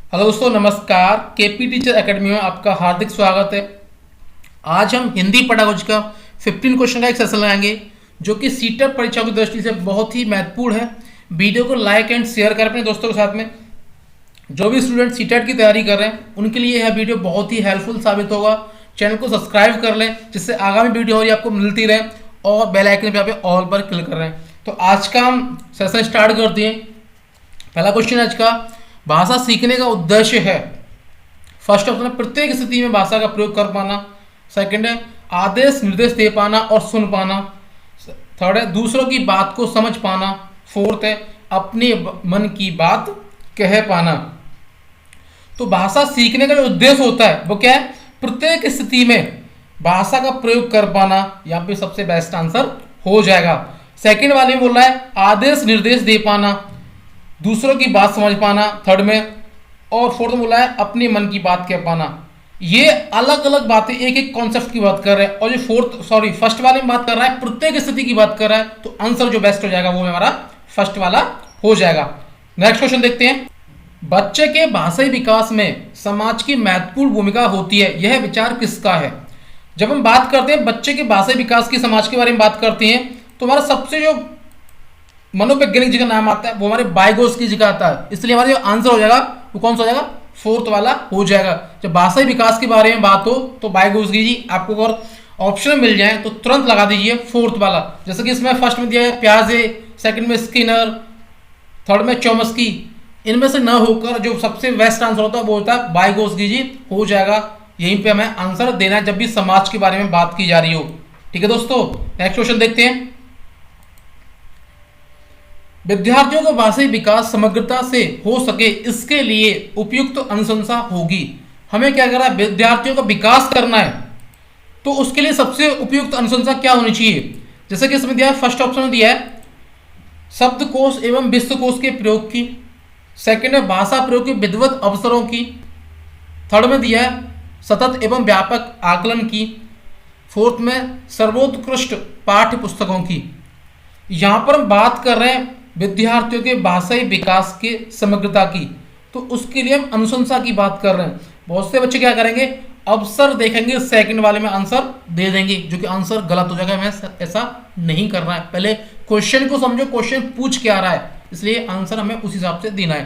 Hello दोस्तों, नमस्कार। KP teacher academy में आपका हार्दिक स्वागत है। आज हम हिंदी पेडागोजी का 15 क्वेश्चन का एक सेशन लगाएंगे जो कि सीटेट परीक्षा की दृष्टि से बहुत ही महत्वपूर्ण है। वीडियो को लाइक एंड शेयर करें अपने दोस्तों के साथ में। जो भी स्टूडेंट सीटेट की तैयारी कर रहे हैं उनके लिए यह वीडियो बहुत ही हेल्पफुल साबित होगा। चैनल को सब्सक्राइब कर लें जिससे आगामी वीडियो और आपको मिलती रहे, और बेल आइकन पे आप ऑल पर क्लिक कर रहे हैं। तो आज का हम सेशन स्टार्ट करते हैं। पहला क्वेश्चन आज का, भाषा सीखने का उद्देश्य है। फर्स्ट ऑप्शन है प्रत्येक स्थिति में भाषा का प्रयोग कर पाना। सेकंड है आदेश निर्देश दे पाना और सुन पाना। थर्ड है दूसरों की बात को समझ पाना। फोर्थ है अपने मन की बात कह पाना। तो भाषा सीखने का जो उद्देश्य होता है वो क्या है? प्रत्येक स्थिति में भाषा का प्रयोग कर पाना। यहाँ पे सबसे बेस्ट आंसर हो जाएगा। सेकंड वाले में बोल रहा है आदेश निर्देश दे पाना, दूसरों की बात समझ पाना थर्ड में, और फोर्थ में बोला है अपने मन की बात कह पाना। ये अलग अलग बातें एक एक कॉन्सेप्ट की बात कर रहे हैं, और जो फर्स्ट वाले में बात कर रहा है प्रत्येक स्थिति की बात कर रहा है, तो आंसर जो बेस्ट हो जाएगा वो हमारा फर्स्ट वाला हो जाएगा। नेक्स्ट क्वेश्चन देखते हैं। बच्चे के भाषाई विकास में समाज की महत्वपूर्ण भूमिका होती है, यह विचार किसका है? जब हम बात करते हैं बच्चे के भाषाई विकास की, समाज के बारे में बात करते हैं, तो हमारा सबसे जो मनोवैज्ञानिक जी का नाम आता है वो हमारे बाइगोस्की जी का आता है। इसलिए हमारा जो आंसर हो जाएगा वो कौन सा हो जाएगा? फोर्थ वाला हो जाएगा। जब भाषाई विकास के बारे में बात हो तो बाइगोस्की जी, आपको अगर ऑप्शन मिल जाए तो तुरंत लगा दीजिए फोर्थ वाला। जैसे कि इसमें फर्स्ट में दिया है प्याजे, सेकंड में स्किनर, थर्ड में चॉम्स्की। इनमें से न होकर जो सबसे बेस्ट आंसर होता है वो होता है बाइगोस्की जी हो जाएगा। यहीं पे हमें आंसर देना है जब भी समाज के बारे में बात की जा रही हो। ठीक है दोस्तों, नेक्स्ट क्वेश्चन देखते हैं। विद्यार्थियों का भाषाई विकास समग्रता से हो सके इसके लिए उपयुक्त अनुशंसा होगी। हमें क्या करना है? विद्यार्थियों का विकास करना है, तो उसके लिए सबसे उपयुक्त अनुशंसा क्या होनी चाहिए? जैसे कि इसमें दिया है, फर्स्ट ऑप्शन में दिया है शब्दकोश एवं विश्वकोश के प्रयोग की। सेकंड है भाषा प्रयोग के विधिवत अवसरों की। थर्ड में दिया है सतत एवं व्यापक आकलन की। फोर्थ में सर्वोत्कृष्ट पाठ्य पुस्तकों की। यहां पर हम बात कर रहे हैं विद्यार्थियों के भाषाई विकास के समग्रता की, तो उसके लिए हम अनुशंसा की बात कर रहे हैं। बहुत से बच्चे क्या करेंगे? अवसर देखेंगे, सेकंड वाले में आंसर दे देंगे, जो कि आंसर गलत हो जाएगा। हमें ऐसा नहीं करना है। पहले क्वेश्चन को समझो, क्वेश्चन पूछ क्या रहा है, इसलिए आंसर हमें उस हिसाब से देना है।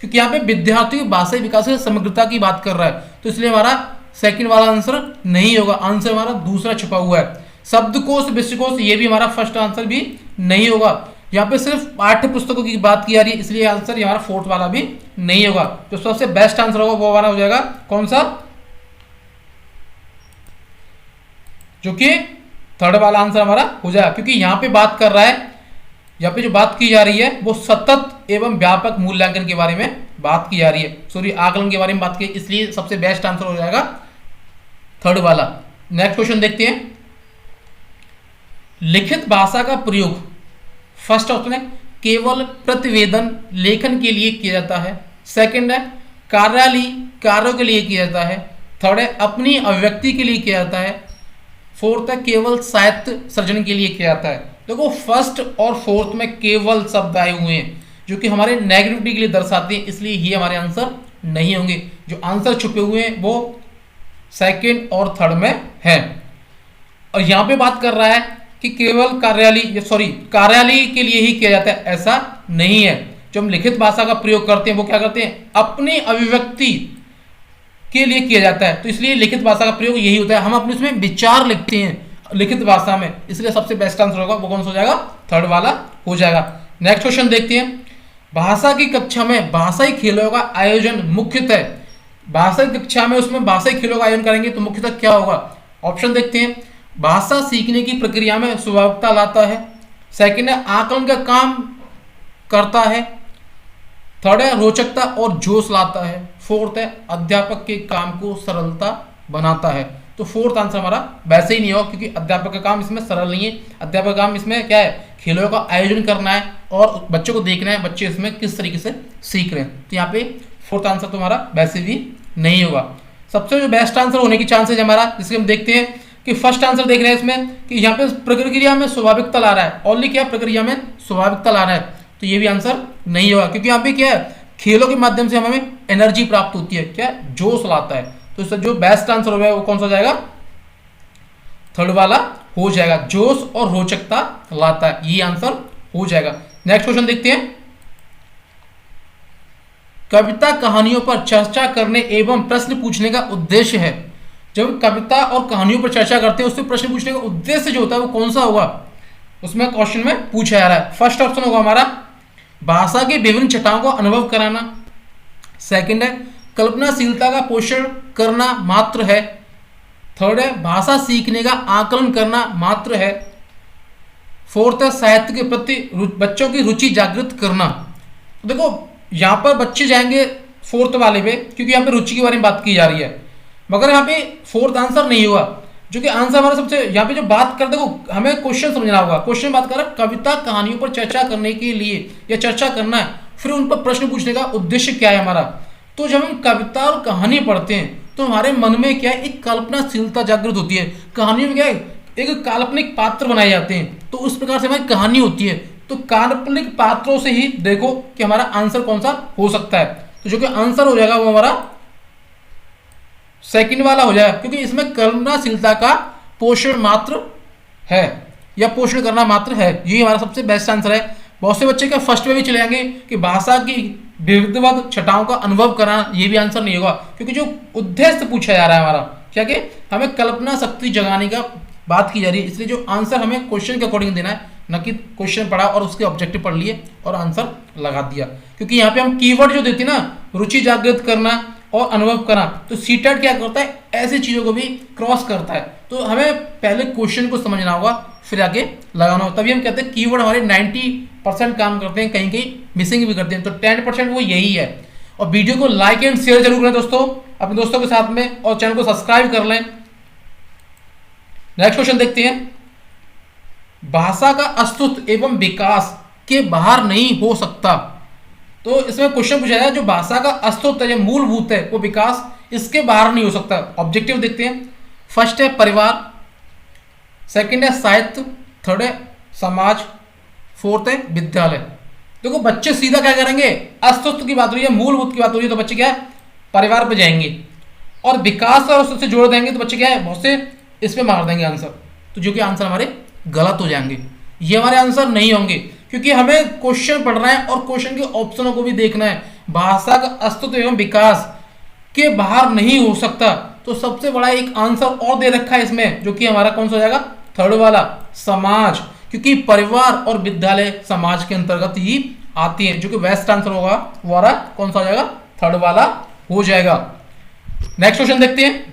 क्योंकि यहाँ पे विद्यार्थियों के भाषाई विकास की समग्रता की बात कर रहा है, तो इसलिए हमारा सेकंड वाला आंसर नहीं होगा। आंसर हमारा दूसरा छुपा हुआ है। शब्दकोश विश्वकोश, ये भी हमारा फर्स्ट आंसर भी नहीं होगा। यहाँ पे सिर्फ पाठ्य पुस्तकों की बात की जा रही है, इसलिए आंसर हमारा फोर्थ वाला भी नहीं होगा। तो सबसे बेस्ट आंसर होगा वो वाला हो जाएगा कौन सा? जो कि थर्ड वाला आंसर हमारा हो जाएगा। क्योंकि यहाँ पे बात कर रहा है, यहाँ पे जो बात की जा रही है वो सतत एवं व्यापक मूल्यांकन के बारे में बात की जा रही है, सॉरी आकलन के बारे में बात की, इसलिए सबसे बेस्ट आंसर हो जाएगा थर्ड वाला। नेक्स्ट क्वेश्चन देखते हैं। लिखित भाषा का प्रयोग, फर्स्ट ऑप्शन है केवल प्रतिवेदन लेखन के लिए किया जाता है। सेकंड है कार्यालय कार्यों के लिए किया जाता है। थर्ड है अपनी अभिव्यक्ति के लिए किया जाता है। फोर्थ है केवल साहित्य सृजन के लिए किया जाता है। देखो फर्स्ट और फोर्थ में केवल शब्द आए हुए हैं जो कि हमारे नेगेटिविटी के लिए दर्शाते हैं, इसलिए ये हमारे आंसर नहीं होंगे। जो आंसर छुपे हुए हैं वो सेकंड और थर्ड में है। और यहाँ पे बात कर रहा है कि केवल कार्यालय के लिए ही किया जाता है, ऐसा नहीं है। जो हम लिखित भाषा का प्रयोग करते हैं वो क्या करते हैं? अपनी अभिव्यक्ति के लिए किया जाता है, तो इसलिए लिखित भाषा का प्रयोग यही होता है। हम अपने उसमें विचार लिखते हैं लिखित भाषा में, इसलिए सबसे बेस्ट आंसर होगा वो कौन सा हो जाएगा? थर्ड वाला हो जाएगा। नेक्स्ट क्वेश्चन देखते हैं। भाषा की कक्षा में भाषाई खेलों का आयोजन मुख्यतः, भाषा की कक्षा में उसमें भाषाई खेलों का आयोजन करेंगे तो मुख्यतः क्या होगा? ऑप्शन देखते हैं। भाषा सीखने की प्रक्रिया में स्वाभाविकता लाता है। सेकंड है आकलन का काम करता है। थर्ड है रोचकता और जोश लाता है। फोर्थ है अध्यापक के काम को सरलता बनाता है। तो फोर्थ आंसर हमारा वैसे ही नहीं होगा, क्योंकि अध्यापक का काम इसमें सरल नहीं है। अध्यापक का काम इसमें क्या है? खेलों का आयोजन करना है और बच्चों को देखना है बच्चे इसमें किस तरीके से सीख रहे हैं। तो यहाँ पे फोर्थ आंसर तो हमारा वैसे भी नहीं होगा। सबसे जो बेस्ट आंसर होने की चांसेस हमारा, जिसके हम देखते हैं कि फर्स्ट आंसर देख रहे हैं इसमें कि यहाँ पे प्रक्रिया में स्वाभाविकता ला रहा है। ओनली क्या प्रक्रिया में स्वाभाविकता ला रहा है, तो ये भी आंसर नहीं होगा। क्योंकि यहाँ पे क्या है? खेलों के माध्यम से हमें एनर्जी प्राप्त होती है, क्या जोश लाता है। तो इसका जो बेस्ट आंसर होगा वो कौन सा हो जाएगा, थर्ड वाला हो जाएगा, जोश और रोचकता लाता है, ये आंसर हो जाएगा। नेक्स्ट क्वेश्चन देखते हैं। कविता कहानियों पर चर्चा करने एवं प्रश्न पूछने का उद्देश्य है। जब हम कविता और कहानियों पर चर्चा करते हैं उससे प्रश्न पूछने का उद्देश्य जो होता है वो कौन सा होगा, उसमें क्वेश्चन में पूछा जा रहा है। फर्स्ट ऑप्शन होगा हमारा भाषा के विभिन्न छटाओं को अनुभव कराना। सेकंड है कल्पनाशीलता का पोषण करना मात्र है। थर्ड है भाषा सीखने का आकलन करना मात्र है। फोर्थ है साहित्य के प्रति बच्चों की रुचि जागृत करना। तो देखो यहाँ पर बच्चे जाएंगे फोर्थ वाले पे, क्योंकि यहाँ पे रुचि के बारे में बात की जा रही है, मगर यहाँ पे फोर्थ आंसर नहीं हुआ, जो कि आंसर हमारा सबसे यहाँ पे जो बात कर देखो हमें क्वेश्चन समझना होगा। क्वेश्चन बात कर रहा है कविता कहानियों पर चर्चा करने के लिए या चर्चा करना है, फिर उन पर प्रश्न पूछने का उद्देश्य क्या है हमारा। तो जब हम कविता और कहानी पढ़ते हैं तो हमारे मन में क्या है, एक कल्पनाशीलता जागृत होती है। कहानियों में क्या है, एक काल्पनिक पात्र बनाए जाते हैं, तो उस प्रकार से हमारी कहानी होती है। तो काल्पनिक पात्रों से ही देखो कि हमारा आंसर कौन सा हो सकता है। तो जो कि आंसर हो जाएगा वो हमारा सेकंड वाला हो जाएगा, क्योंकि इसमें कल्पनाशीलता का पोषण मात्र है या पोषण करना मात्र है, ये हमारा सबसे बेस्ट आंसर है। बहुत से बच्चे क्या फर्स्ट में भी चले जाएंगे कि भाषा की विविधवत छटाओं का अनुभव कराना, ये भी आंसर नहीं होगा, क्योंकि जो उद्देश्य पूछा जा रहा है हमारा क्या कि हमें कल्पना शक्ति जगाने का बात की जा रही है, इसलिए जो आंसर हमें क्वेश्चन के अकॉर्डिंग देना है, न कि क्वेश्चन पढ़ा और उसके ऑब्जेक्टिव पढ़ लिए और आंसर लगा दिया। क्योंकि यहाँ पे हम कीवर्ड जो देते हैं ना, रुचि जागृत करना और अनुभव करना, तो सीटेट क्या करता है, ऐसी चीजों को भी क्रॉस करता है। तो हमें पहले क्वेश्चन को समझना होगा फिर आगे लगाना होगा, तभी हम कहते हैं कीवर्ड हमारे 90% काम करते हैं, कहीं कहीं मिसिंग भी करते हैं, तो 10% वो यही है। और वीडियो को लाइक एंड शेयर जरूर करें दोस्तों अपने दोस्तों के साथ में, और चैनल को सब्सक्राइब कर लें। नेक्स्ट क्वेश्चन देखते हैं। भाषा का अस्तित्व एवं विकास के बाहर नहीं हो सकता। तो इसमें क्वेश्चन पूछा जाए जो भाषा का अस्तित्व है, मूलभूत है, वो विकास इसके बाहर नहीं हो सकता। ऑब्जेक्टिव देखते हैं। फर्स्ट है परिवार, सेकंड है साहित्य, थर्ड है समाज, फोर्थ है विद्यालय। देखो बच्चे सीधा क्या करेंगे, अस्तित्व की बात हो रही है, मूलभूत की बात हो रही है, तो बच्चे क्या है परिवार पे जाएंगे, और विकास और उससे जोड़ देंगे तो बच्चे क्या है बहुत से इस पे मार देंगे आंसर, तो जो कि आंसर हमारे गलत हो जाएंगे, ये हमारे आंसर नहीं होंगे। क्योंकि हमें क्वेश्चन पढ़ना है और क्वेश्चन के ऑप्शनों को भी देखना है। भाषा का अस्तित्व एवं विकास के बाहर नहीं हो सकता, तो सबसे बड़ा एक आंसर और दे रखा है इसमें, जो कि हमारा कौन सा हो जाएगा, थर्ड वाला समाज, क्योंकि परिवार और विद्यालय समाज के अंतर्गत ही आती है, जो कि बेस्ट आंसर होगा वो हमारा कौन सा हो जाएगा, थर्ड वाला हो जाएगा। नेक्स्ट क्वेश्चन देखते हैं।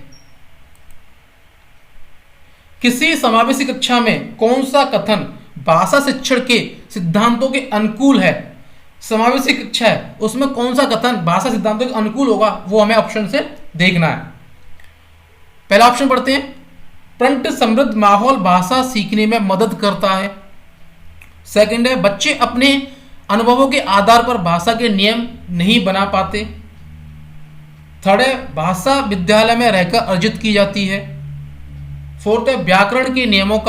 किसी समावेशी कक्षा में कौन सा कथन भाषा शिक्षण के सिद्धांतों के अनुकूल है। समावेशी कक्षा है उसमें कौन सा कथन भाषा सिद्धांतों के अनुकूल होगा, वो हमें ऑप्शन से देखना है। पहला ऑप्शन पढ़ते हैं। प्रिंट समृद्ध माहौल भाषा सीखने में मदद करता है। सेकंड है बच्चे अपने अनुभवों के आधार पर भाषा के नियम नहीं बना पाते। थर्ड है भाषा विद्यालय में रहकर अर्जित की जाती है। फोर्थ है व्याकरण के नियमों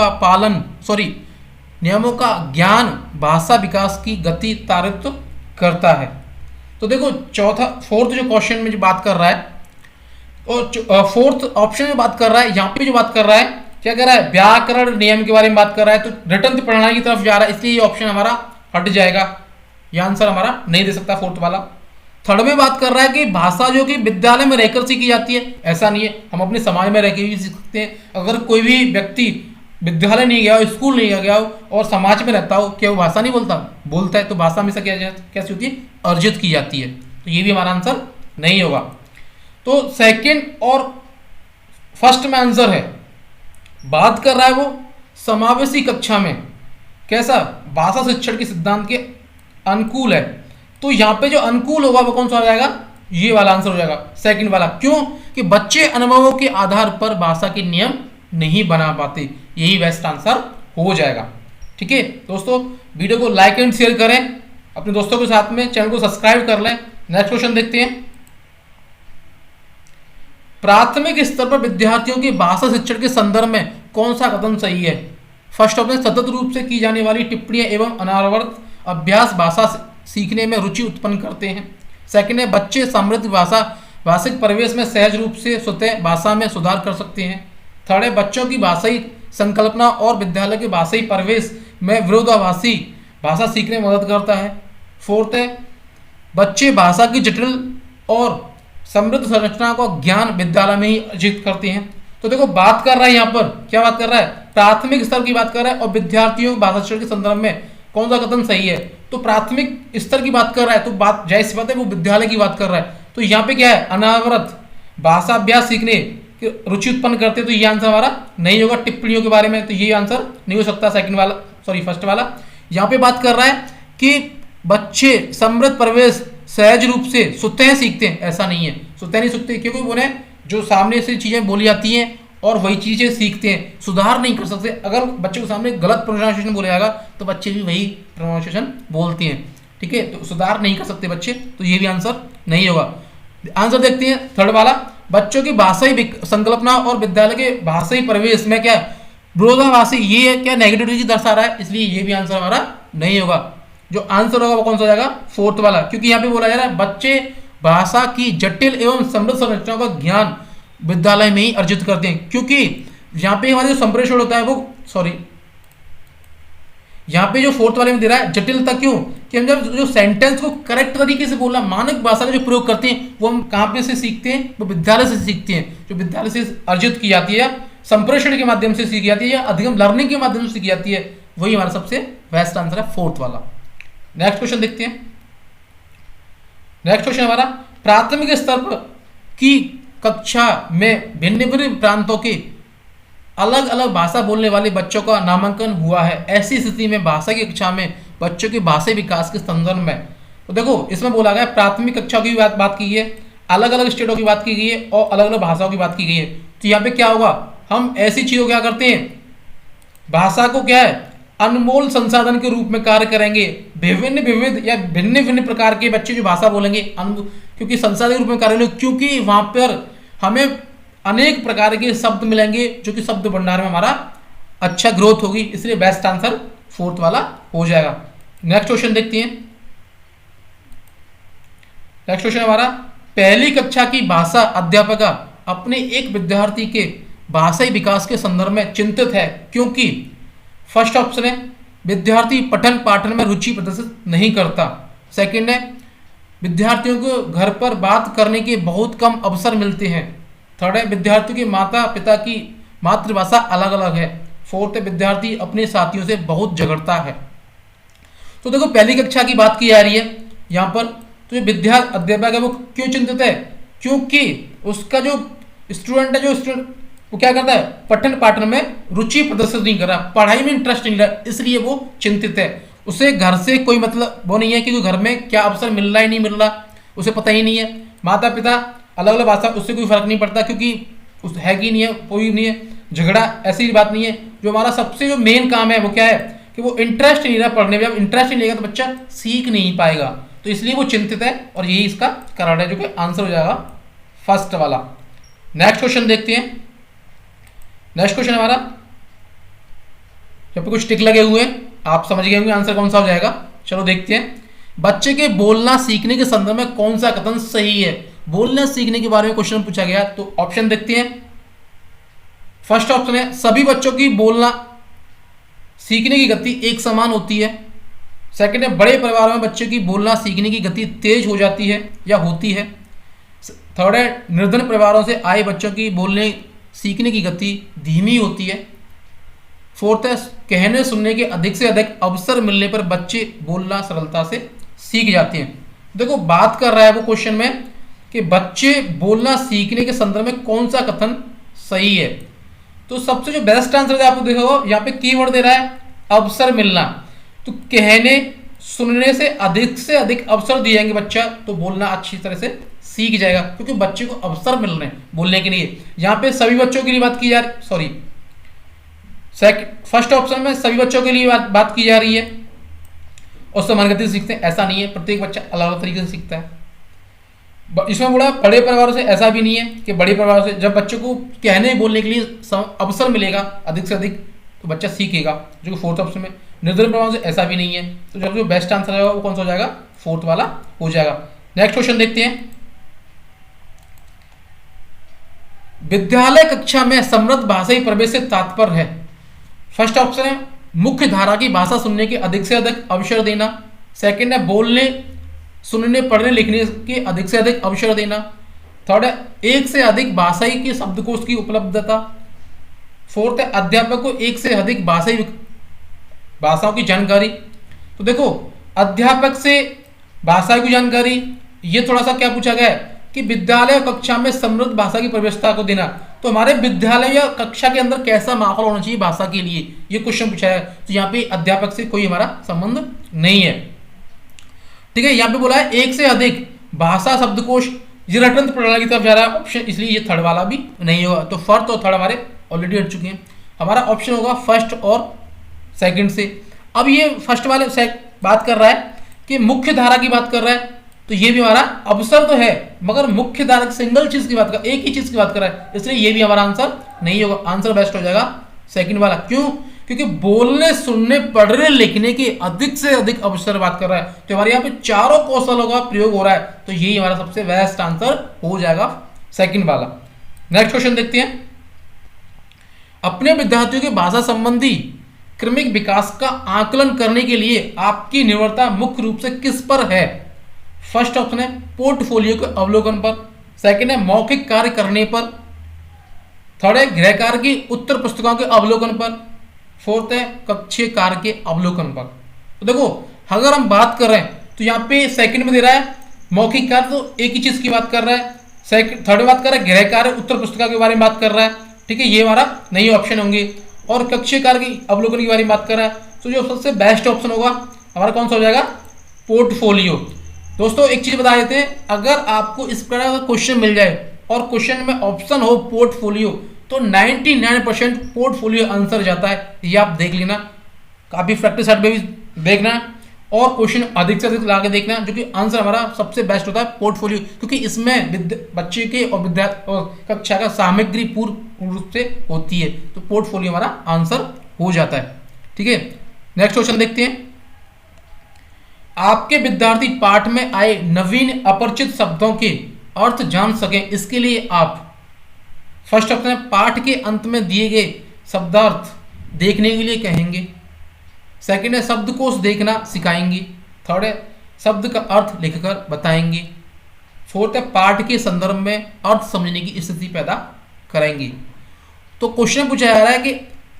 का ज्ञान भाषा विकास की गति त्वरित करता है। तो देखो फोर्थ जो क्वेश्चन में जो बात कर रहा है, और फोर्थ ऑप्शन में बात कर रहा है, यहाँ पे जो बात कर रहा है क्या कर रहा है, व्याकरण नियम के बारे में बात कर रहा है, तो रटंत प्रणाली की तरफ जा रहा है, इसलिए ये ऑप्शन हमारा हट जाएगा, ये आंसर हमारा नहीं दे सकता फोर्थ वाला। थर्ड में बात कर रहा है कि भाषा जो कि विद्यालय में रहकर सीखी जाती है, ऐसा नहीं है, हम अपने समाज में रहकर भी सीख सकते हैं। अगर कोई भी व्यक्ति विद्यालय नहीं गया हो, स्कूल नहीं गया हो और समाज में रहता हो, क्या वो भाषा नहीं बोलता है, तो भाषा हमेशा कैसी होती है, अर्जित की जाती है, तो ये भी हमारा आंसर नहीं होगा। तो सेकंड और फर्स्ट में आंसर है, बात कर रहा है वो समावेशी कक्षा में कैसा भाषा शिक्षण के सिद्धांत के अनुकूल है, तो यहाँ पे जो अनुकूल होगा वो कौन सा हो जाएगा, ये वाला आंसर हो जाएगा, सेकंड वाला। क्यों कि बच्चे अनुभवों के आधार पर भाषा के नियम नहीं बना पाते, यही बेस्ट आंसर हो जाएगा। ठीक है दोस्तों, वीडियो को लाइक एंड शेयर करें अपने दोस्तों के साथ में, चैनल को सब्सक्राइब कर लें। नेक्स्ट क्वेश्चन देखते हैं। प्राथमिक स्तर पर विद्यार्थियों की भाषा शिक्षण के संदर्भ में कौन सा कथन सही है। फर्स्ट ऑप्शन सतत रूप से की जाने वाली टिप्पणियां एवं अनावरत अभ्यास भाषा सीखने में रुचि उत्पन्न करते हैं। सेकंड है बच्चे समृद्ध भाषिक परिवेश में सहज रूप से स्वतः भाषा में सुधार कर सकते हैं। थर्ड है बच्चों की भाषाई संकल्पना और विद्यालय के भाषाई परिवेश में विरोधाभासी भाषा सीखने में मदद करता है। फोर्थ है बच्चे भाषा की जटिल और समृद्ध संरचना का ज्ञान विद्यालय में ही अर्जित करते हैं। तो देखो बात कर रहा है यहाँ पर, क्या बात कर रहा है, प्राथमिक स्तर की बात कर रहा है और विद्यार्थियों भाषा शिक्षण के संदर्भ में कौन सा कथन सही है। तो प्राथमिक स्तर की बात कर रहा है तो बात जाहिर सी बात है वो विद्यालय की बात कर रहा है। तो यहाँ पे क्या है, अनावरत भाषा अभ्यास सीखने की रुचि उत्पन्न करते हैं, तो ये आंसर हमारा नहीं होगा। टिप्पणियों के बारे में तो ये आंसर नहीं हो सकता, सेकंड वाला सॉरी फर्स्ट वाला। यहाँ पे बात कर रहा है कि बच्चे समृद्ध परिवेश सहज रूप से स्वतः सीखते हैं, ऐसा नहीं है, स्वतः नहीं सीखते क्योंकि उन्हें जो सामने से चीजें बोली जाती हैं और वही चीजें सीखते हैं, सुधार नहीं कर सकते। अगर बच्चे को सामने गलत प्रोनाउंसिएशन बोला जाएगा तो बच्चे भी वही प्रोनाउंसिएशन बोलते हैं, ठीक है, तो सुधार नहीं कर सकते बच्चे, तो ये भी आंसर नहीं होगा। आंसर देखते हैं थर्ड वाला, बच्चों की भाषाई संकल्पना और विद्यालय के भाषाई परिवेश में क्या विरोधाभासी, ये क्या नेगेटिव चीज दर्शा रहा है, इसलिए ये भी आंसर हमारा नहीं होगा। जो आंसर होगा वो कौन सा हो जाएगा, फोर्थ वाला, क्योंकि यहाँ पे बोला जा रहा है बच्चे भाषा की जटिल एवं समृद्ध संरचनाओं का ज्ञान विद्यालय में ही अर्जित करते हैं। क्योंकि यहाँ पे हमारे जो संप्रेषण होता है वो सॉरी यहाँ पे जो फोर्थ वाले में दे रहा है जटिलता, क्यों कि हम जब जो सेंटेंस को करेक्ट तरीके से बोलना, मानक भाषा का जो प्रयोग करते हैं वो हम कहाँ पे से सीखते हैं, वो विद्यालय से सीखते हैं, जो विद्यालय से अर्जित की जाती है या संप्रेषण के माध्यम से सीखी जाती है या अधिगम लर्निंग के माध्यम से सीखी जाती है, वही हमारा सबसे बेस्ट आंसर है फोर्थ वाला। नेक्स्ट क्वेश्चन देखते हैं। नेक्स्ट क्वेश्चन हमारा, प्राथमिक स्तर की कक्षा में भिन्न भिन्न प्रांतों के अलग अलग भाषा बोलने वाले बच्चों का नामांकन हुआ है। ऐसी स्थिति में भाषा की कक्षा में बच्चों के भाषाई विकास के संदर्भ में, तो देखो इसमें बोला गया प्राथमिक कक्षा की बात की गई है, अलग अलग स्टेटों की बात की गई है और अलग अलग भाषाओं की बात की गई है। तो यहाँ पे क्या होगा, हम ऐसी चीजों क्या करते हैं, भाषा को क्या है अनमोल संसाधन के रूप में कार्य करेंगे। विभिन्न विविध या भिन्न भिन्न प्रकार के बच्चे जो भाषा बोलेंगे क्योंकि संसाधन के रूप में कार्य करेंगे, क्योंकि वहां पर हमें अनेक प्रकार के शब्द मिलेंगे जो कि शब्द भंडार में हमारा अच्छा ग्रोथ होगी, इसलिए बेस्ट आंसर फोर्थ वाला हो जाएगा। नेक्स्ट क्वेश्चन देखते हैं। नेक्स्ट क्वेश्चन हमारा, पहली कक्षा की भाषा अध्यापिका अपने एक विद्यार्थी के भाषाई विकास के संदर्भ में चिंतित है क्योंकि फर्स्ट ऑप्शन है विद्यार्थी पठन पाठन में रुचि प्रदर्शित नहीं करता, सेकंड है विद्यार्थियों को घर पर बात करने के बहुत कम अवसर मिलते हैं, थर्ड है विद्यार्थियों के माता पिता की मातृभाषा अलग अलग है, फोर्थ है विद्यार्थी अपने साथियों से बहुत झगड़ता है। तो देखो पहली कक्षा की बात की जा रही है यहाँ पर, तो जो अध्यापक है वो क्यों चिंतित है, क्योंकि उसका जो स्टूडेंट है, जो स्टूडेंट वो क्या करता है पठन पाठन में रुचि प्रदर्शित नहीं कर रहा, पढ़ाई में इंटरेस्ट नहीं रहा, इसलिए वो चिंतित है। उसे घर से कोई मतलब वो नहीं है कि घर में क्या अवसर मिल रहा है नहीं मिल रहा, उसे पता ही नहीं है। माता पिता अलग अलग भाषा, उससे कोई फर्क नहीं पड़ता क्योंकि उस है कि नहीं है, कोई नहीं है, झगड़ा ऐसी बात नहीं है। जो हमारा सबसे जो मेन काम है वो क्या है कि वो इंटरेस्ट नहीं रहा पढ़ने में, अब इंटरेस्ट नहीं लेगा तो बच्चा सीख नहीं पाएगा, तो इसलिए वो चिंतित है और यही इसका कारण है, जो कि आंसर हो जाएगा फर्स्ट वाला। नेक्स्ट क्वेश्चन देखते हैं। नेक्स्ट क्वेश्चन हमारा, यहाँ पे कुछ टिक लगे हुए हैं, आप समझ गए होंगे आंसर कौन सा हो जाएगा। चलो देखते हैं, बच्चे के बोलना सीखने के संदर्भ में कौन सा कथन सही है। बोलना सीखने के बारे में क्वेश्चन पूछा गया, तो ऑप्शन देखते हैं। फर्स्ट ऑप्शन है सभी बच्चों की बोलना सीखने की गति एक समान होती है, सेकंड है बड़े परिवारों में बच्चे की बोलना सीखने की गति तेज हो जाती है या होती है, थर्ड है निर्धन परिवारों से आए बच्चों की बोलने सीखने की गति धीमी होती है, फोर्थ है कहने सुनने के अधिक से अधिक अवसर मिलने पर बच्चे बोलना सरलता से सीख जाते हैं। देखो बात कर रहा है वो क्वेश्चन में कि बच्चे बोलना सीखने के संदर्भ में कौन सा कथन सही है, तो सबसे जो बेस्ट आंसर है आपको देखो यहाँ पे कीवर्ड दे रहा है अवसर मिलना, तो कहने सुनने से अधिक अवसर दिए जाएंगे बच्चा तो बोलना अच्छी तरह से सीख जाएगा, क्योंकि बच्चे को अवसर मिल रहे हैं बोलने के लिए। यहाँ पे सभी बच्चों के लिए बात की जा रही, सॉरी फर्स्ट ऑप्शन में सभी बच्चों के लिए बात की जा रही है और समान गति से सीखते हैं, ऐसा नहीं है, प्रत्येक बच्चा अलग अलग तरीके से सीखता है। इसमें बोला बड़े परिवारों से, ऐसा भी नहीं है कि बड़े परिवारों से जब बच्चों को कहने बोलने के लिए अवसर मिलेगा अधिक से अधिक तो बच्चा सीखेगा, जो कि फोर्थ ऑप्शन में। निर्धन परिवारों से ऐसा भी नहीं है, तो जब जो बेस्ट आंसर है वो कौन सा हो जाएगा, फोर्थ वाला हो जाएगा। नेक्स्ट क्वेश्चन देखते हैं। विद्यालय कक्षा में समृद्ध भाषाई प्रवेश से तात्पर्य है। फर्स्ट ऑप्शन है मुख्य धारा की भाषा सुनने के अधिक से अधिक अवसर देना। सेकंड है बोलने सुनने पढ़ने लिखने के अधिक से अधिक अवसर देना। थर्ड है एक से अधिक भाषाई के शब्दकोश की उपलब्धता। फोर्थ है अध्यापक को एक से अधिक भाषाओं की जानकारी। तो देखो अध्यापक से भाषा की जानकारी, ये थोड़ा सा क्या पूछा गया है कि विद्यालय और कक्षा में समृद्ध भाषा की प्रवेशता को देना। तो हमारे विद्यालय या कक्षा के अंदर कैसा माहौल होना चाहिए भाषा के लिए, ये क्वेश्चन पूछा है। तो यहाँ पे अध्यापक से कोई हमारा संबंध नहीं है। ठीक है, यहाँ पे बोला है एक से अधिक भाषा शब्दकोश, ये रटंत प्रणाली की तरफ जा रहा है ऑप्शन, इसलिए ये थर्ड वाला भी नहीं होगा। तो फर्स्ट और थर्ड हमारे ऑलरेडी हट चुके हैं। हमारा ऑप्शन होगा फर्स्ट और सेकंड से। अब ये फर्स्ट वाले से बात कर रहा है कि मुख्य धारा की बात कर रहा है, तो ये भी हमारा अवसर तो है मगर मुख्य धारा की सिंगल चीज की बात कर, एक ही चीज की बात कर रहा है, इसलिए ये भी हमारा आंसर नहीं होगा। आंसर बेस्ट हो जाएगा सेकंड वाला। क्यों? क्योंकि बोलने सुनने पढ़ने लिखने के अधिक से अधिक अवसर बात कर रहा है, तो हमारे यहाँ पे चारों कौशलों का प्रयोग हो रहा है, तो यही हमारा सबसे बेस्ट आंसर हो जाएगा सेकंड वाला। नेक्स्ट क्वेश्चन देखते हैं। अपने विद्यार्थियों के भाषा संबंधी क्रमिक विकास का आकलन करने के लिए आपकी निर्भरता मुख्य रूप से किस पर है? फर्स्ट ऑप्शन है पोर्टफोलियो के अवलोकन पर। सेकंड है मौखिक कार्य करने पर। थर्ड है गृह कार्य की उत्तर पुस्तिकाओं के अवलोकन पर। फोर्थ है कक्षीय कार्य के अवलोकन पर। तो देखो अगर हम बात कर रहे हैं तो यहाँ पे सेकंड में दे रहा है मौखिक कार्य, तो एक ही चीज की बात कर रहा है। सेकंड थर्ड बात कर रहा है गृह कार्य उत्तर पुस्तिका के बारे में बात कर रहा है। ठीक है, ये हमारा नए ऑप्शन होंगे। और कक्षीय कार्य की अवलोकन के बारे में बात कर रहा है, तो जो सबसे बेस्ट ऑप्शन होगा हमारा कौन सा हो जाएगा? पोर्टफोलियो। दोस्तों एक चीज बता देते हैं, अगर आपको इस प्रकार का क्वेश्चन मिल जाए और क्वेश्चन में ऑप्शन हो पोर्टफोलियो, तो 99% पोर्टफोलियो आंसर जाता है। ये आप देख लेना, काफी प्रैक्टिस सेट में भी देखना और क्वेश्चन अधिक से अधिक ला के देखना, जो कि आंसर हमारा सबसे बेस्ट होता है पोर्टफोलियो, क्योंकि इसमें बच्चे के और विद्यार्थी और कक्षा का सामग्री पूर्ण रूप से होती है, तो पोर्टफोलियो हमारा आंसर हो जाता है। ठीक है, नेक्स्ट क्वेश्चन देखते हैं। आपके विद्यार्थी पाठ में आए नवीन अपरिचित शब्दों के अर्थ जान सकें, इसके लिए आप फर्स्ट ऑप्शन है पाठ के अंत में दिए गए शब्दार्थ देखने के लिए कहेंगे। सेकंड है शब्दकोश देखना सिखाएंगे। थर्ड है शब्द का अर्थ लिखकर बताएंगे। फोर्थ है पाठ के संदर्भ में अर्थ समझने की स्थिति पैदा कराएंगे। तो क्वेश्चन पूछा जा रहा है कि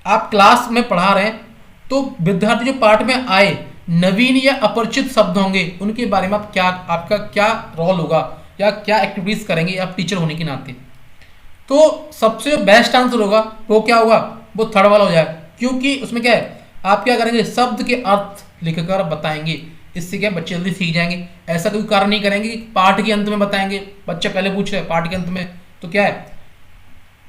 आप क्लास में पढ़ा रहे हैं, तो विद्यार्थी जो पाठ में आए नवीन या अपरिचित शब्द होंगे, उनके बारे में आप आपका क्या रोल होगा या क्या एक्टिविटीज करेंगे आप टीचर होने के नाते। तो सबसे बेस्ट आंसर होगा वो क्या होगा? वो थर्ड वाला हो जाएगा, क्योंकि उसमें क्या है आप क्या करेंगे? शब्द के अर्थ लिखकर बताएंगे। इससे क्या बच्चे जल्दी सीख जाएंगे। ऐसा कोई कार्य नहीं करेंगे कि पाठ के अंत में बताएंगे। बच्चा पहले पूछ रहे पाठ के अंत में, तो क्या है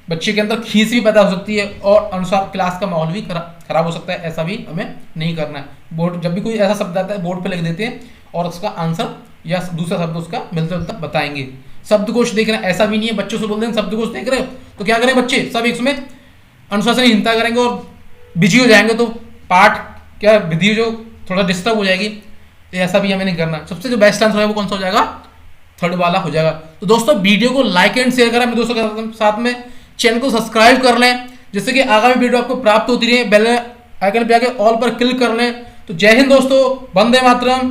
बच्चे के अंदर खींच भी पैदा हो सकती है और अनुसार क्लास का माहौल भी खराब हो सकता है। ऐसा भी हमें नहीं करना है। बोर्ड जब भी कोई ऐसा शब्द आता है बोर्ड पे लिख देते हैं और उसका आंसर या दूसरा शब्द उसका मिलता जुलता बताएंगे। शब्दकोश देखना ऐसा भी नहीं है बच्चों से बोल देंगे शब्दकोश देख रहे हो, तो क्या करें बच्चे सब इसमें अनुशासनहीनता करेंगे और बिजी हो जाएंगे, तो पाठ क्या विधि जो थोड़ा डिस्टर्ब हो जाएगी। ऐसा भी हमें नहीं करना। सबसे जो बेस्ट आंसर है वो कौन सा हो जाएगा? थर्ड वाला हो जाएगा। तो दोस्तों वीडियो को लाइक एंड शेयर करें, दोस्तों के साथ में चैनल को सब्सक्राइब कर लें, जिससे कि आगामी वीडियो आपको प्राप्त होती रहे। बेल आइकन पे आके ऑल पर क्लिक कर लें। तो जय हिंद दोस्तों, वंदे मातरम।